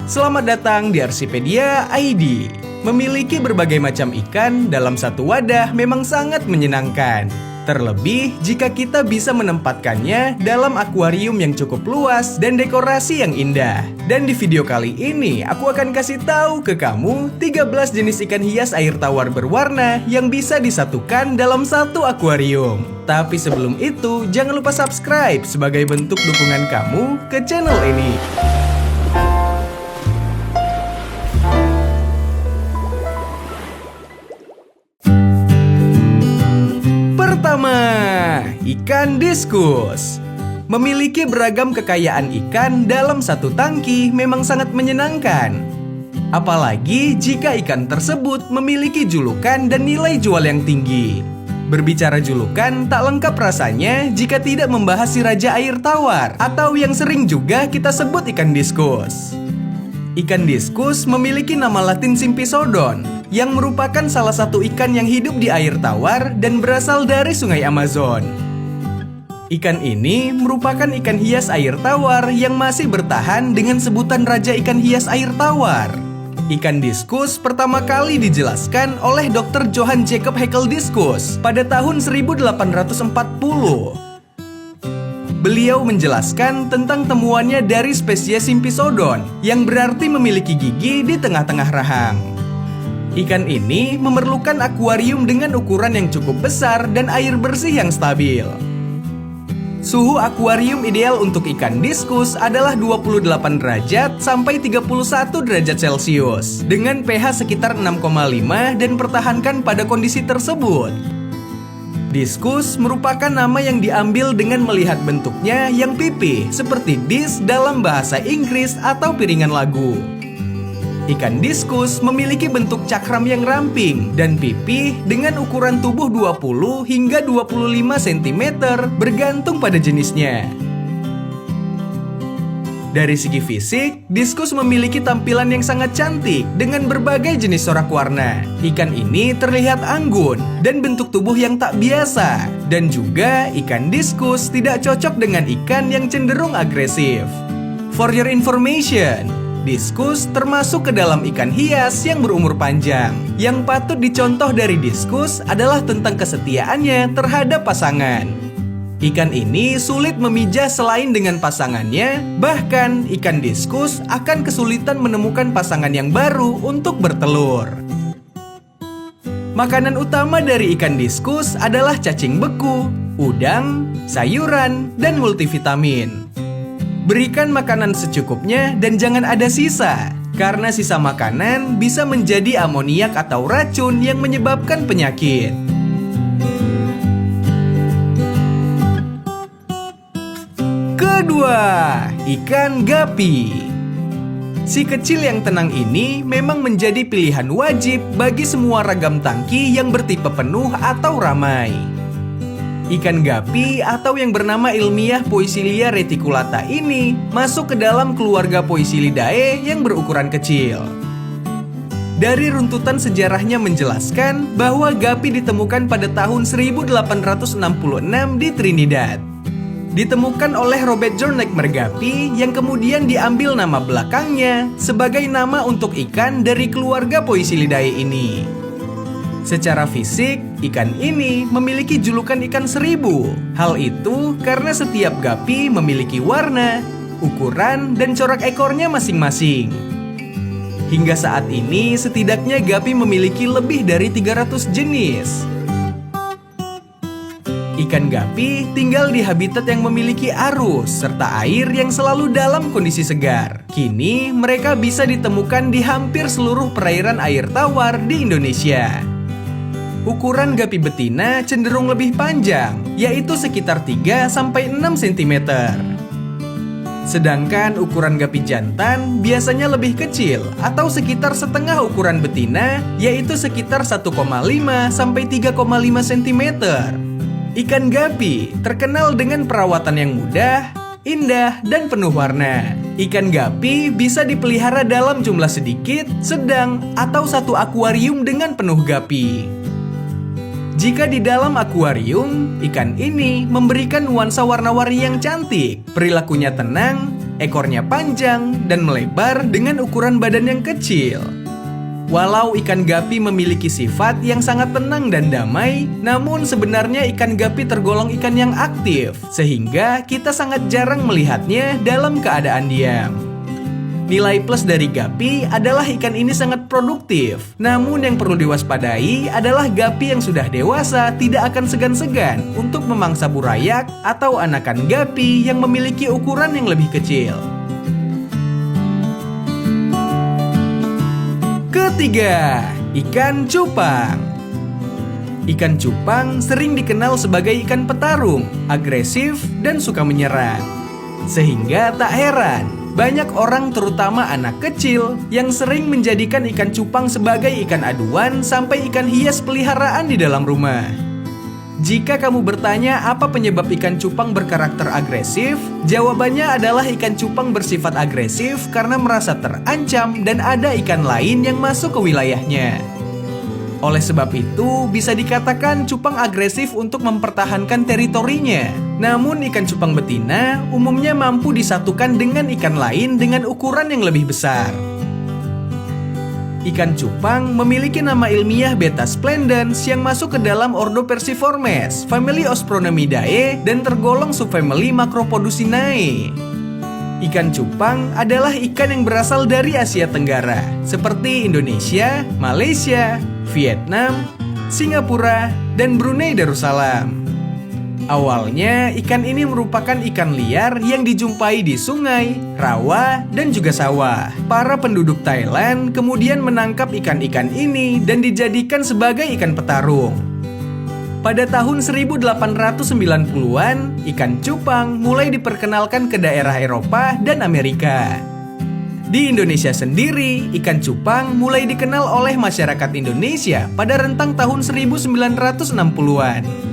Selamat datang di Arsipedia ID. Memiliki berbagai macam ikan dalam satu wadah memang sangat menyenangkan. Terlebih jika kita bisa menempatkannya dalam akuarium yang cukup luas dan dekorasi yang indah. Dan di video kali ini aku akan kasih tahu ke kamu 13 jenis ikan hias air tawar berwarna yang bisa disatukan dalam satu akuarium. Tapi sebelum itu jangan lupa subscribe sebagai bentuk dukungan kamu ke channel ini. Pertama, ikan diskus. Memiliki beragam kekayaan ikan dalam satu tangki memang sangat menyenangkan. Apalagi jika ikan tersebut memiliki julukan dan nilai jual yang tinggi. Berbicara julukan tak lengkap rasanya jika tidak membahas si raja air tawar atau yang sering juga kita sebut ikan diskus. Ikan diskus memiliki nama latin Sympisodon, yang merupakan salah satu ikan yang hidup di air tawar dan berasal dari sungai Amazon. Ikan ini merupakan ikan hias air tawar yang masih bertahan dengan sebutan raja ikan hias air tawar. Ikan diskus pertama kali dijelaskan oleh Dr. Johann Jacob Haeckel Discus pada tahun 1840. Beliau menjelaskan tentang temuannya dari spesies Sympisodon yang berarti memiliki gigi di tengah-tengah rahang. Ikan ini memerlukan akuarium dengan ukuran yang cukup besar dan air bersih yang stabil. Suhu akuarium ideal untuk ikan diskus adalah 28 derajat sampai 31 derajat Celcius dengan pH sekitar 6,5 dan pertahankan pada kondisi tersebut. Diskus merupakan nama yang diambil dengan melihat bentuknya yang pipih seperti dish dalam bahasa Inggris atau piringan lagu. Ikan diskus memiliki bentuk cakram yang ramping dan pipih dengan ukuran tubuh 20 hingga 25 cm bergantung pada jenisnya. Dari segi fisik, diskus memiliki tampilan yang sangat cantik dengan berbagai jenis corak warna. Ikan ini terlihat anggun dan bentuk tubuh yang tak biasa. Dan juga ikan diskus tidak cocok dengan ikan yang cenderung agresif. For your information, diskus termasuk ke dalam ikan hias yang berumur panjang. Yang patut dicontoh dari diskus adalah tentang kesetiaannya terhadap pasangan. Ikan ini sulit memijah selain dengan pasangannya, bahkan ikan diskus akan kesulitan menemukan pasangan yang baru untuk bertelur. Makanan utama dari ikan diskus adalah cacing beku, udang, sayuran, dan multivitamin. Berikan makanan secukupnya dan jangan ada sisa, karena sisa makanan bisa menjadi amoniak atau racun yang menyebabkan penyakit. Kedua, ikan gapi. Si kecil yang tenang ini memang menjadi pilihan wajib bagi semua ragam tangki yang bertipe penuh atau ramai. Ikan gapi atau yang bernama ilmiah Poecilia reticulata ini masuk ke dalam keluarga Poecilidae yang berukuran kecil. Dari runtutan sejarahnya menjelaskan bahwa gapi ditemukan pada tahun 1866 di Trinidad. Ditemukan oleh Robert Jornet Mergapi yang kemudian diambil nama belakangnya sebagai nama untuk ikan dari keluarga Poecilidae ini. Secara fisik, ikan ini memiliki julukan ikan seribu. Hal itu karena setiap gapi memiliki warna, ukuran, dan corak ekornya masing-masing. Hingga saat ini, setidaknya gapi memiliki lebih dari 300 jenis. Ikan gapi tinggal di habitat yang memiliki arus serta air yang selalu dalam kondisi segar. Kini mereka bisa ditemukan di hampir seluruh perairan air tawar di Indonesia. Ukuran gapi betina cenderung lebih panjang, yaitu sekitar 3-6 cm. Sedangkan ukuran gapi jantan biasanya lebih kecil atau sekitar setengah ukuran betina, yaitu sekitar 1,5-3,5 cm. Ikan gapi terkenal dengan perawatan yang mudah, indah, dan penuh warna. Ikan gapi bisa dipelihara dalam jumlah sedikit, sedang, atau satu akuarium dengan penuh gapi. Jika di dalam akuarium, ikan ini memberikan nuansa warna-warni yang cantik, perilakunya tenang, ekornya panjang dan melebar dengan ukuran badan yang kecil. Walau ikan gapi memiliki sifat yang sangat tenang dan damai, namun sebenarnya ikan gapi tergolong ikan yang aktif, sehingga kita sangat jarang melihatnya dalam keadaan diam. Nilai plus dari gapi adalah ikan ini sangat produktif. Namun yang perlu diwaspadai adalah gapi yang sudah dewasa tidak akan segan-segan untuk memangsa burayak atau anakan gapi yang memiliki ukuran yang lebih kecil. Ketiga, ikan cupang. Ikan cupang sering dikenal sebagai ikan petarung, agresif, dan suka menyerang. Sehingga tak heran, banyak orang terutama anak kecil yang sering menjadikan ikan cupang sebagai ikan aduan sampai ikan hias peliharaan di dalam rumah. Jika kamu bertanya apa penyebab ikan cupang berkarakter agresif, jawabannya adalah ikan cupang bersifat agresif karena merasa terancam dan ada ikan lain yang masuk ke wilayahnya. Oleh sebab itu, bisa dikatakan cupang agresif untuk mempertahankan teritorinya. Namun ikan cupang betina umumnya mampu disatukan dengan ikan lain dengan ukuran yang lebih besar. Ikan cupang memiliki nama ilmiah Betta splendens yang masuk ke dalam ordo Perciformes, famili Ospronomidae, dan tergolong subfamili Macropodocinae. Ikan cupang adalah ikan yang berasal dari Asia Tenggara, seperti Indonesia, Malaysia, Vietnam, Singapura, dan Brunei Darussalam. Awalnya, ikan ini merupakan ikan liar yang dijumpai di sungai, rawa, dan juga sawah. Para penduduk Thailand kemudian menangkap ikan-ikan ini dan dijadikan sebagai ikan petarung. Pada tahun 1890-an, ikan cupang mulai diperkenalkan ke daerah Eropa dan Amerika. Di Indonesia sendiri, ikan cupang mulai dikenal oleh masyarakat Indonesia pada rentang tahun 1960-an.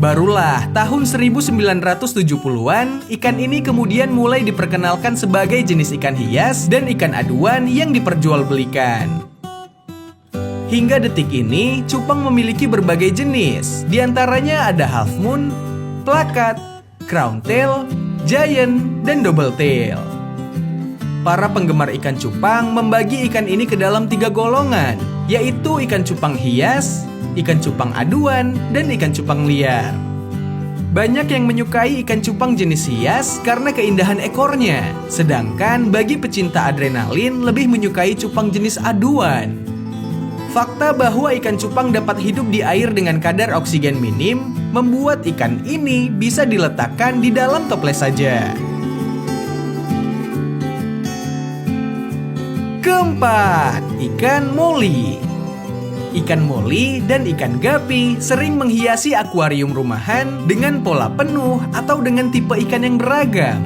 Barulah tahun 1970-an, ikan ini kemudian mulai diperkenalkan sebagai jenis ikan hias dan ikan aduan yang diperjualbelikan. Hingga detik ini, cupang memiliki berbagai jenis. Di antaranya ada half moon, plakat, crown tail, giant, dan double tail. Para penggemar ikan cupang membagi ikan ini ke dalam 3 golongan, yaitu ikan cupang hias, ikan cupang aduan, dan ikan cupang liar. Banyak yang menyukai ikan cupang jenis hias karena keindahan ekornya, sedangkan bagi pecinta adrenalin lebih menyukai cupang jenis aduan. Fakta bahwa ikan cupang dapat hidup di air dengan kadar oksigen minim membuat ikan ini bisa diletakkan di dalam toples saja. Keempat, ikan moli. Ikan moli dan ikan gapi sering menghiasi akuarium rumahan dengan pola penuh atau dengan tipe ikan yang beragam.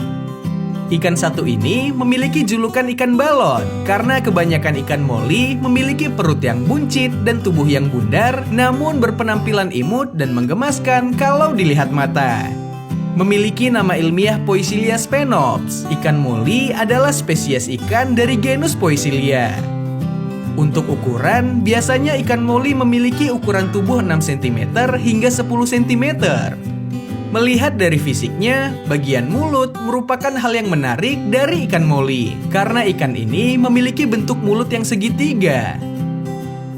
Ikan satu ini memiliki julukan ikan balon karena kebanyakan ikan moli memiliki perut yang buncit dan tubuh yang bundar, namun berpenampilan imut dan menggemaskan kalau dilihat mata. Memiliki nama ilmiah Poecilia spenops, ikan moli adalah spesies ikan dari genus Poecilia. Untuk ukuran, biasanya ikan moli memiliki ukuran tubuh 6 cm hingga 10 cm. Melihat dari fisiknya, bagian mulut merupakan hal yang menarik dari ikan moli, karena ikan ini memiliki bentuk mulut yang segitiga.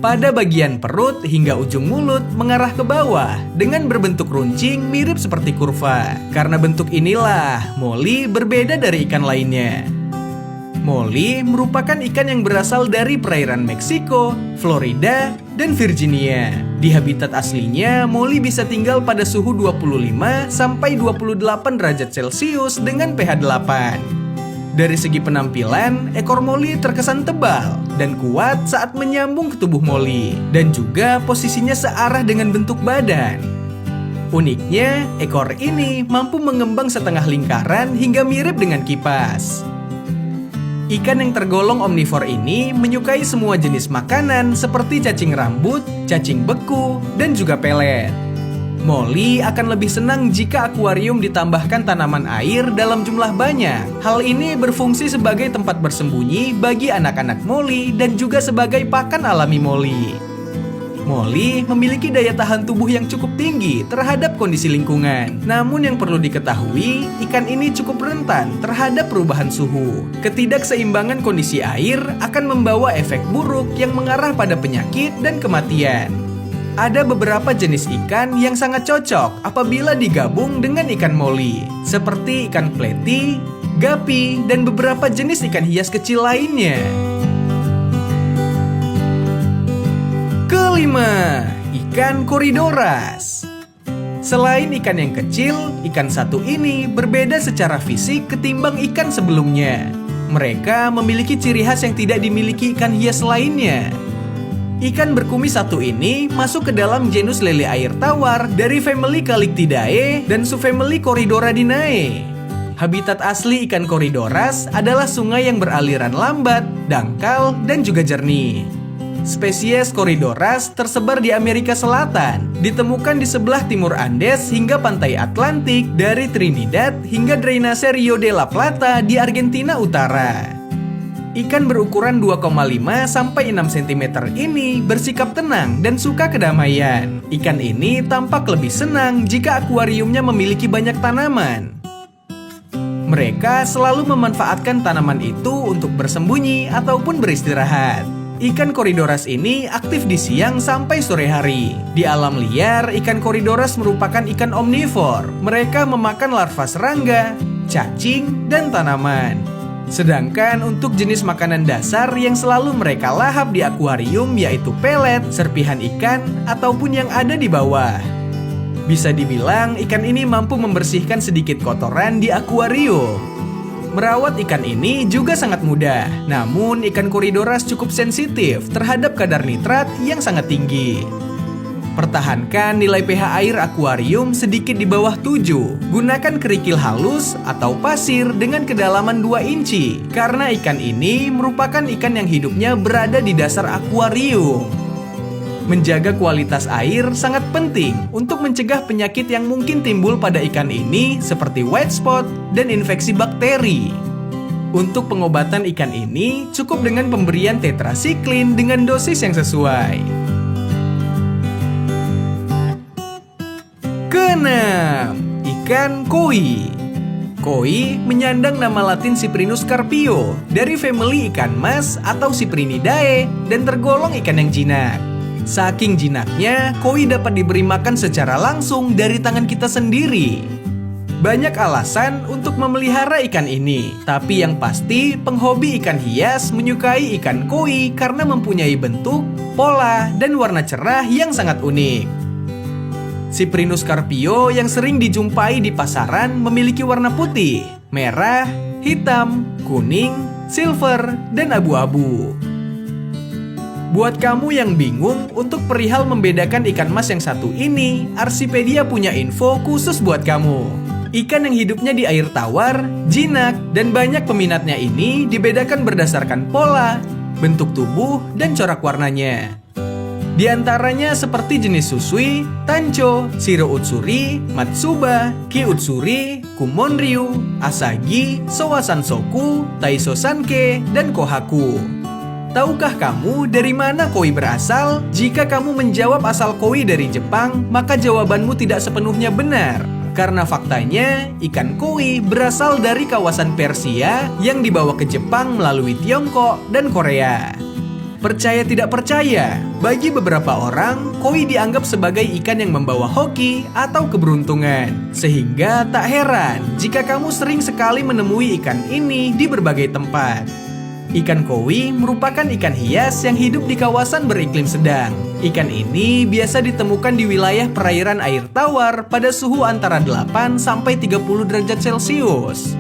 Pada bagian perut hingga ujung mulut mengarah ke bawah dengan berbentuk runcing mirip seperti kurva. Karena bentuk inilah, moli berbeda dari ikan lainnya. Moli merupakan ikan yang berasal dari perairan Meksiko, Florida, dan Virginia. Di habitat aslinya, moli bisa tinggal pada suhu 25 sampai 28 derajat Celcius dengan pH 8. Dari segi penampilan, ekor moli terkesan tebal dan kuat saat menyambung ke tubuh moli, dan juga posisinya searah dengan bentuk badan. Uniknya, ekor ini mampu mengembang setengah lingkaran hingga mirip dengan kipas. Ikan yang tergolong omnivor ini menyukai semua jenis makanan seperti cacing rambut, cacing beku, dan juga pelet. Moli akan lebih senang jika akuarium ditambahkan tanaman air dalam jumlah banyak. Hal ini berfungsi sebagai tempat bersembunyi bagi anak-anak moli dan juga sebagai pakan alami moli. Molly memiliki daya tahan tubuh yang cukup tinggi terhadap kondisi lingkungan. Namun yang perlu diketahui, ikan ini cukup rentan terhadap perubahan suhu. Ketidakseimbangan kondisi air akan membawa efek buruk yang mengarah pada penyakit dan kematian. Ada beberapa jenis ikan yang sangat cocok apabila digabung dengan ikan Molly, seperti ikan pleti, gapi, dan beberapa jenis ikan hias kecil lainnya. Kelima, ikan Corydoras. Selain ikan yang kecil, ikan satu ini berbeda secara fisik ketimbang ikan sebelumnya. Mereka memiliki ciri khas yang tidak dimiliki ikan hias lainnya. Ikan berkumis satu ini masuk ke dalam genus lele air tawar dari famili Calictidae dan subfamili Corydoradinae. Habitat asli ikan Corydoras adalah sungai yang beraliran lambat, dangkal, dan juga jernih. Spesies Corydoras tersebar di Amerika Selatan, ditemukan di sebelah timur Andes hingga pantai Atlantik dari Trinidad hingga drainase Rio de la Plata di Argentina Utara. Ikan berukuran 2,5 sampai 6 cm ini bersikap tenang dan suka kedamaian. Ikan ini tampak lebih senang jika akuariumnya memiliki banyak tanaman. Mereka selalu memanfaatkan tanaman itu untuk bersembunyi ataupun beristirahat. Ikan Corydoras ini aktif di siang sampai sore hari. Di alam liar, ikan Corydoras merupakan ikan omnivor. Mereka memakan larva serangga, cacing, dan tanaman. Sedangkan untuk jenis makanan dasar yang selalu mereka lahap di akuarium yaitu pelet, serpihan ikan, ataupun yang ada di bawah. Bisa dibilang ikan ini mampu membersihkan sedikit kotoran di akuarium. Merawat ikan ini juga sangat mudah, namun ikan Corydoras cukup sensitif terhadap kadar nitrat yang sangat tinggi. Pertahankan nilai pH air akuarium sedikit di bawah 7. Gunakan kerikil halus atau pasir dengan kedalaman 2 inci, karena ikan ini merupakan ikan yang hidupnya berada di dasar akuarium. Menjaga kualitas air sangat penting untuk mencegah penyakit yang mungkin timbul pada ikan ini seperti white spot dan infeksi bakteri. Untuk pengobatan ikan ini cukup dengan pemberian tetrasiklin dengan dosis yang sesuai. Keenam, ikan koi. Koi menyandang nama latin Cyprinus carpio dari famili ikan mas atau Cyprinidae dan tergolong ikan yang jinak. Saking jinaknya, koi dapat diberi makan secara langsung dari tangan kita sendiri. Banyak alasan untuk memelihara ikan ini, tapi yang pasti penghobi ikan hias menyukai ikan koi karena mempunyai bentuk, pola, dan warna cerah yang sangat unik. Cyprinus carpio yang sering dijumpai di pasaran memiliki warna putih, merah, hitam, kuning, silver, dan abu-abu. Buat kamu yang bingung untuk perihal membedakan ikan mas yang satu ini, Arsipedia punya info khusus buat kamu. Ikan yang hidupnya di air tawar, jinak, dan banyak peminatnya ini dibedakan berdasarkan pola, bentuk tubuh, dan corak warnanya. Di antaranya seperti jenis susui, tancho, shiro utsuri, matsuba, ki utsuri, kumonryu, asagi, sowasansoku, taiso sanke, dan kohaku. Tahukah kamu dari mana koi berasal? Jika kamu menjawab asal koi dari Jepang, maka jawabanmu tidak sepenuhnya benar. Karena faktanya, ikan koi berasal dari kawasan Persia yang dibawa ke Jepang melalui Tiongkok dan Korea. Percaya tidak percaya, bagi beberapa orang, koi dianggap sebagai ikan yang membawa hoki atau keberuntungan. Sehingga tak heran jika kamu sering sekali menemui ikan ini di berbagai tempat. Ikan koi merupakan ikan hias yang hidup di kawasan beriklim sedang. Ikan ini biasa ditemukan di wilayah perairan air tawar pada suhu antara 8 sampai 30 derajat Celcius.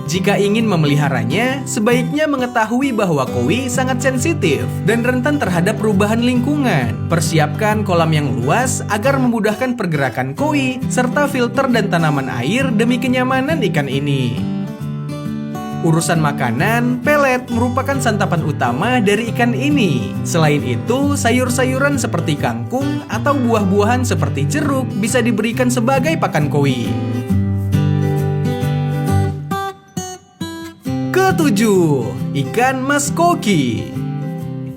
Jika ingin memeliharanya, sebaiknya mengetahui bahwa koi sangat sensitif dan rentan terhadap perubahan lingkungan. Persiapkan kolam yang luas agar memudahkan pergerakan koi serta filter dan tanaman air demi kenyamanan ikan ini. Urusan makanan, pelet merupakan santapan utama dari ikan ini. Selain itu, sayur-sayuran seperti kangkung atau buah-buahan seperti jeruk bisa diberikan sebagai pakan koi. Ketujuh, ikan mas koki.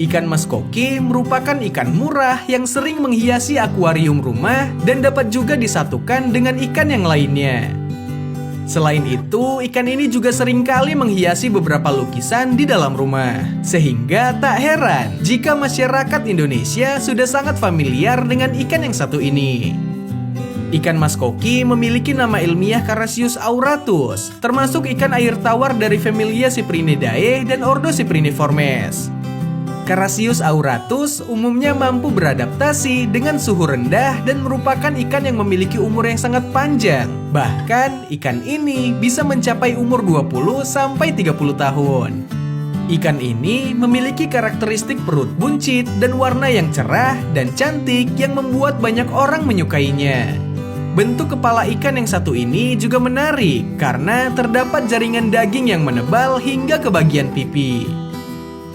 Ikan mas koki merupakan ikan murah yang sering menghiasi akuarium rumah dan dapat juga disatukan dengan ikan yang lainnya. Selain itu, ikan ini juga seringkali menghiasi beberapa lukisan di dalam rumah. Sehingga tak heran jika masyarakat Indonesia sudah sangat familiar dengan ikan yang satu ini. Ikan mas koki memiliki nama ilmiah Carassius auratus, termasuk ikan air tawar dari familia Cyprinidae dan ordo Cypriniformes. Carassius auratus umumnya mampu beradaptasi dengan suhu rendah dan merupakan ikan yang memiliki umur yang sangat panjang. Bahkan, ikan ini bisa mencapai umur 20-30 tahun. Ikan ini memiliki karakteristik perut buncit dan warna yang cerah dan cantik yang membuat banyak orang menyukainya. Bentuk kepala ikan yang satu ini juga menarik karena terdapat jaringan daging yang menebal hingga ke bagian pipi.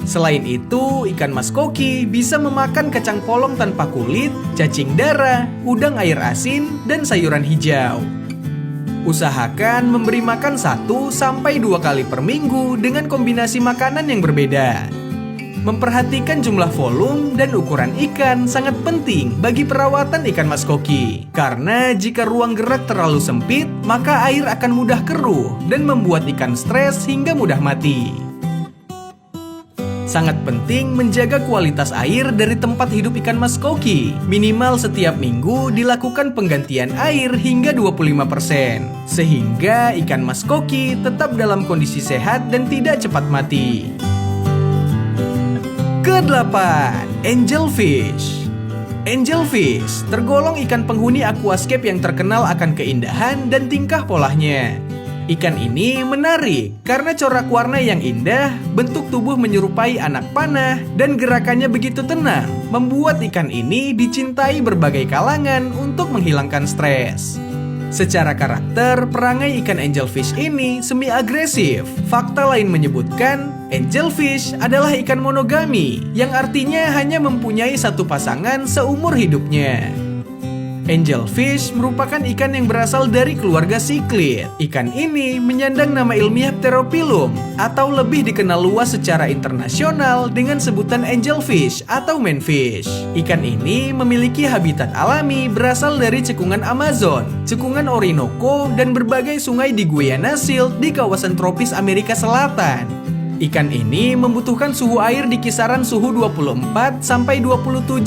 Selain itu, ikan mas koki bisa memakan kacang polong tanpa kulit, cacing dara, udang air asin, dan sayuran hijau. Usahakan memberi makan 1-2 kali per minggu dengan kombinasi makanan yang berbeda. Memperhatikan jumlah volume dan ukuran ikan sangat penting bagi perawatan ikan mas koki. Karena jika ruang gerak terlalu sempit, maka air akan mudah keruh dan membuat ikan stres hingga mudah mati. Sangat penting menjaga kualitas air dari tempat hidup ikan mas koki. Minimal setiap minggu dilakukan penggantian air hingga 25%. Sehingga ikan mas koki tetap dalam kondisi sehat dan tidak cepat mati. Ke-8. Angelfish. Angelfish tergolong ikan penghuni aquascape yang terkenal akan keindahan dan tingkah polahnya. Ikan ini menarik karena corak warna yang indah, bentuk tubuh menyerupai anak panah, dan gerakannya begitu tenang, membuat ikan ini dicintai berbagai kalangan untuk menghilangkan stres. Secara karakter, perangai ikan angelfish ini semi-agresif. Fakta lain menyebutkan, angelfish adalah ikan monogami, yang artinya hanya mempunyai satu pasangan seumur hidupnya. Angelfish merupakan ikan yang berasal dari keluarga cichlid. Ikan ini menyandang nama ilmiah Pterophyllum, atau lebih dikenal luas secara internasional dengan sebutan angelfish atau manfish. Ikan ini memiliki habitat alami berasal dari cekungan Amazon, cekungan Orinoco, dan berbagai sungai di Guiana Shield di kawasan tropis Amerika Selatan. Ikan ini membutuhkan suhu air di kisaran suhu 24-27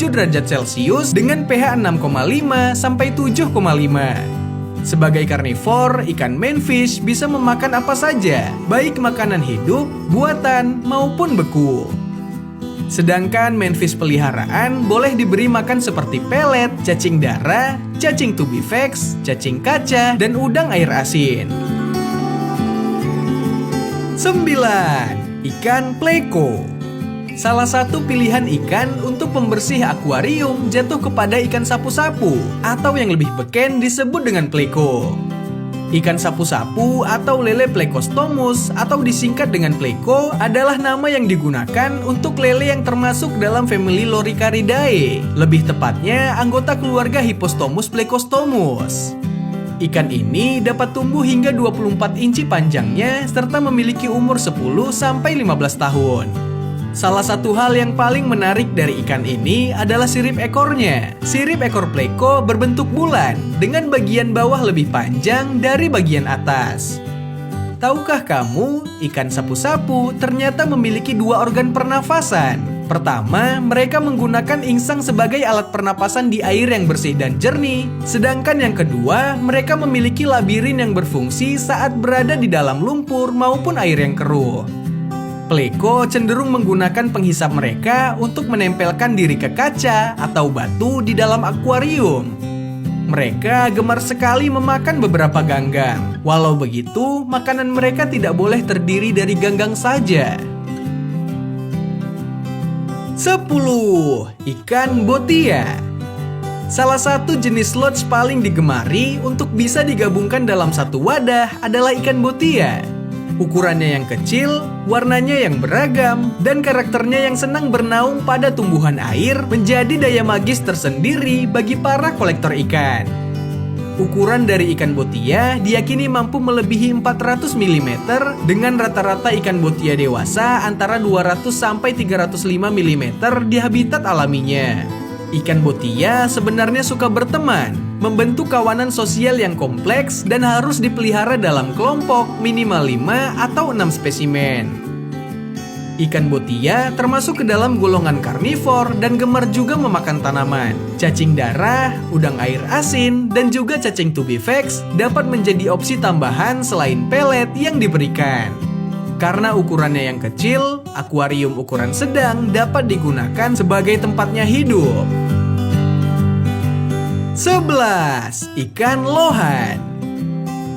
derajat Celcius dengan pH 6,5-7,5. Sebagai karnivor, ikan manfish bisa memakan apa saja, baik makanan hidup, buatan, maupun beku. Sedangkan manfish peliharaan boleh diberi makan seperti pelet, cacing dara, cacing tubifex, cacing kaca, dan udang air asin. 9. Ikan pleko. Salah satu pilihan ikan untuk pembersih akuarium jatuh kepada ikan sapu-sapu atau yang lebih beken disebut dengan pleko. Ikan sapu-sapu atau lele Plecostomus atau disingkat dengan pleko adalah nama yang digunakan untuk lele yang termasuk dalam famili Loricaridae. Lebih tepatnya anggota keluarga Hippostomus plecostomus. Ikan ini dapat tumbuh hingga 24 inci panjangnya serta memiliki umur 10-15 tahun. Salah satu hal yang paling menarik dari ikan ini adalah sirip ekornya. Sirip ekor pleko berbentuk bulan dengan bagian bawah lebih panjang dari bagian atas. Tahukah kamu, ikan sapu-sapu ternyata memiliki 2 organ pernafasan. Pertama, mereka menggunakan insang sebagai alat pernapasan di air yang bersih dan jernih. Sedangkan yang kedua, mereka memiliki labirin yang berfungsi saat berada di dalam lumpur maupun air yang keruh. Pleko cenderung menggunakan penghisap mereka untuk menempelkan diri ke kaca atau batu di dalam akuarium. Mereka gemar sekali memakan beberapa ganggang. Walau begitu, makanan mereka tidak boleh terdiri dari ganggang saja. 10. Ikan botia. Salah satu jenis lodge paling digemari untuk bisa digabungkan dalam satu wadah adalah ikan botia. Ukurannya yang kecil, warnanya yang beragam, dan karakternya yang senang bernaung pada tumbuhan air menjadi daya magis tersendiri bagi para kolektor ikan. Ukuran dari ikan botia diyakini mampu melebihi 400 mm dengan rata-rata ikan botia dewasa antara 200 sampai 305 mm di habitat alaminya. Ikan botia sebenarnya suka berteman, membentuk kawanan sosial yang kompleks dan harus dipelihara dalam kelompok minimal 5 atau 6 spesimen. Ikan botia termasuk ke dalam golongan karnivor dan gemar juga memakan tanaman. Cacing darah, udang air asin, dan juga cacing tubifex dapat menjadi opsi tambahan selain pelet yang diberikan. Karena ukurannya yang kecil, akuarium ukuran sedang dapat digunakan sebagai tempatnya hidup. 11. Ikan lohan.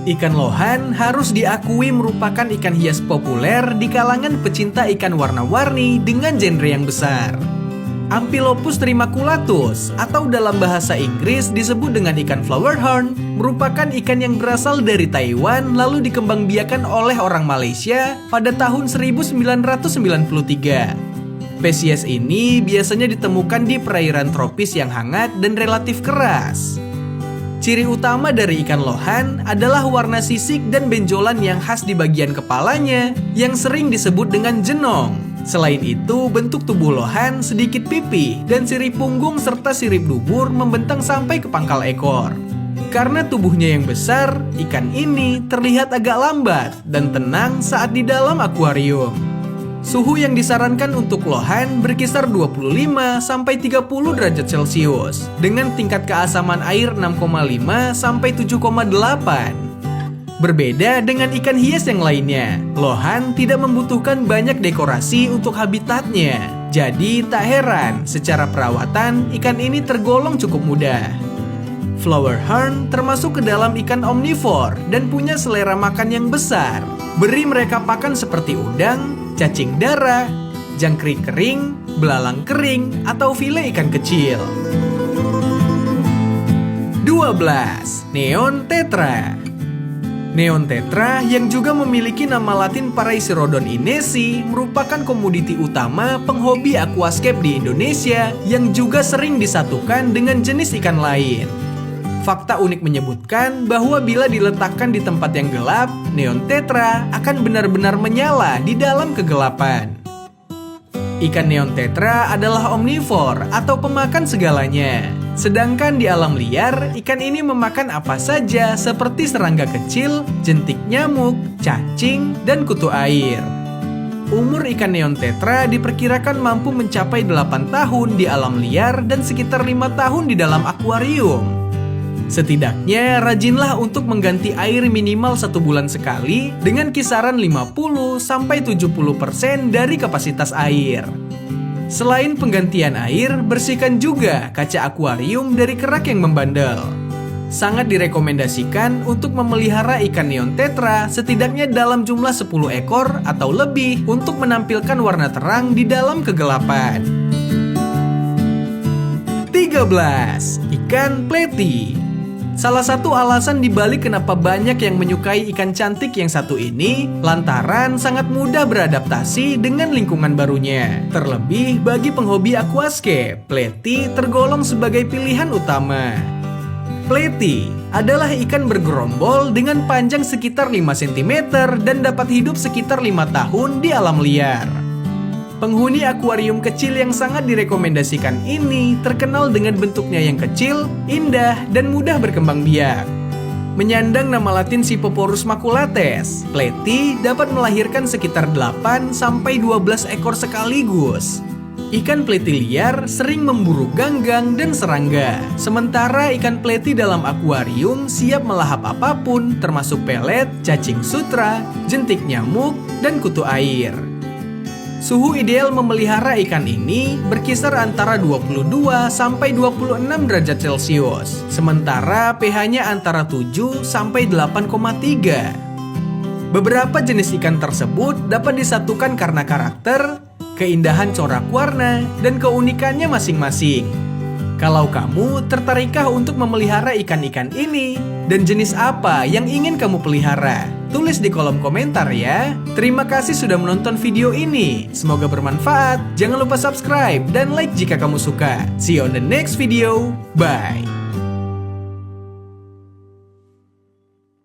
Ikan lohan harus diakui merupakan ikan hias populer di kalangan pecinta ikan warna-warni dengan genre yang besar. Amphilophus trimaculatus atau dalam bahasa Inggris disebut dengan ikan flowerhorn merupakan ikan yang berasal dari Taiwan lalu dikembangbiakan oleh orang Malaysia pada tahun 1993. Spesies ini biasanya ditemukan di perairan tropis yang hangat dan relatif keras. Ciri utama dari ikan lohan adalah warna sisik dan benjolan yang khas di bagian kepalanya yang sering disebut dengan jenong. Selain itu, bentuk tubuh lohan sedikit pipih dan sirip punggung serta sirip dubur membentang sampai ke pangkal ekor. Karena tubuhnya yang besar, ikan ini terlihat agak lambat dan tenang saat di dalam akuarium. Suhu yang disarankan untuk lohan berkisar 25 sampai 30 derajat Celcius dengan tingkat keasaman air 6,5 sampai 7,8. Berbeda dengan ikan hias yang lainnya, lohan tidak membutuhkan banyak dekorasi untuk habitatnya. Jadi tak heran secara perawatan ikan ini tergolong cukup mudah. Flowerhorn termasuk ke dalam ikan omnivor dan punya selera makan yang besar. Beri mereka pakan seperti udang, cacing darah, jangkrik kering, belalang kering, atau file ikan kecil. 12. Neon tetra. Neon tetra yang juga memiliki nama latin Paraisirodon inesi merupakan komoditi utama penghobi aquascape di Indonesia yang juga sering disatukan dengan jenis ikan lain. Fakta unik menyebutkan bahwa bila diletakkan di tempat yang gelap, neon tetra akan benar-benar menyala di dalam kegelapan. Ikan neon tetra adalah omnivor atau pemakan segalanya. Sedangkan di alam liar, ikan ini memakan apa saja seperti serangga kecil, jentik nyamuk, cacing, dan kutu air. Umur ikan neon tetra diperkirakan mampu mencapai 8 tahun di alam liar dan sekitar 5 tahun di dalam akuarium. Setidaknya rajinlah untuk mengganti air minimal 1 bulan sekali dengan kisaran 50-70% dari kapasitas air. Selain penggantian air, bersihkan juga kaca akuarium dari kerak yang membandel. Sangat direkomendasikan untuk memelihara ikan neon tetra setidaknya dalam jumlah 10 ekor atau lebih untuk menampilkan warna terang di dalam kegelapan. 13. Ikan pleti. Salah satu alasan dibalik kenapa banyak yang menyukai ikan cantik yang satu ini lantaran sangat mudah beradaptasi dengan lingkungan barunya. Terlebih bagi penghobi aquascape, pleti tergolong sebagai pilihan utama. Pleti adalah ikan bergerombol dengan panjang sekitar 5 cm dan dapat hidup sekitar 5 tahun di alam liar. Penghuni akuarium kecil yang sangat direkomendasikan ini terkenal dengan bentuknya yang kecil, indah, dan mudah berkembang biak. Menyandang nama latin Scyphoporus maculates, pleti dapat melahirkan sekitar 8-12 ekor sekaligus. Ikan pleti liar sering memburu ganggang dan serangga, sementara ikan pleti dalam akuarium siap melahap apapun termasuk pelet, cacing sutra, jentik nyamuk, dan kutu air. Suhu ideal memelihara ikan ini berkisar antara 22 sampai 26 derajat Celcius, sementara pH-nya antara 7 sampai 8,3. Beberapa jenis ikan tersebut dapat disatukan karena karakter, keindahan corak warna, dan keunikannya masing-masing. Kalau kamu tertarikkah untuk memelihara ikan-ikan ini? Dan jenis apa yang ingin kamu pelihara? Tulis di kolom komentar ya. Terima kasih sudah menonton video ini. Semoga bermanfaat. Jangan lupa subscribe dan like jika kamu suka. See you on the next video. Bye.